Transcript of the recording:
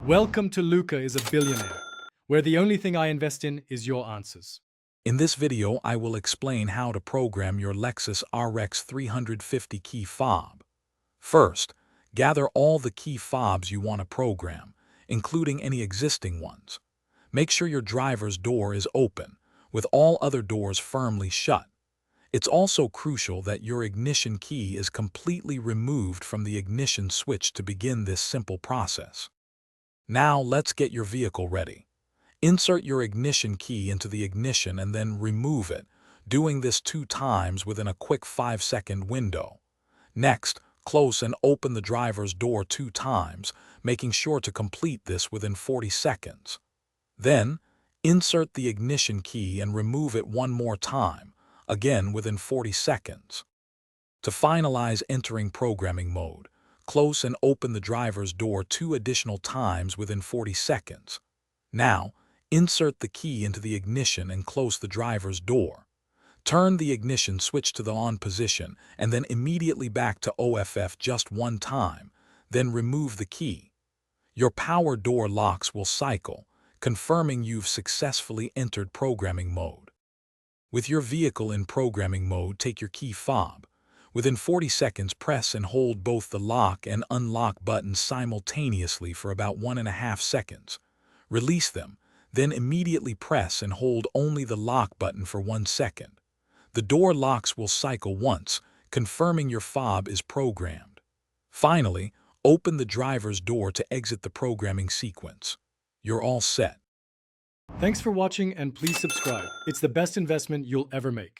Welcome to Luca is a Billionaire, where the only thing I invest in is your answers. In this video, I will explain how to program your Lexus RX 350 key fob. First, gather all the key fobs you want to program, including any existing ones. Make sure your driver's door is open, with all other doors firmly shut. It's also crucial that your ignition key is completely removed from the ignition switch to begin this simple process. Now let's get your vehicle ready. Insert your ignition key into the ignition and then remove it, doing this 2 times within a quick 5-second window. Next, close and open the driver's door 2 times, making sure to complete this within 40 seconds. Then, insert the ignition key and remove it 1 more time, again within 40 seconds. To finalize entering programming mode, close and open the driver's door 2 additional times within 40 seconds. Now, insert the key into the ignition and close the driver's door. Turn the ignition switch to the on position and then immediately back to OFF just 1 time, then remove the key. Your power door locks will cycle, confirming you've successfully entered programming mode. With your vehicle in programming mode, take your key fob. Within 40 seconds, press and hold both the lock and unlock buttons simultaneously for about 1.5 seconds. Release them, then immediately press and hold only the lock button for 1 second. The door locks will cycle once, confirming your fob is programmed. Finally, open the driver's door to exit the programming sequence. You're all set. Thanks for watching and please subscribe. It's the best investment you'll ever make.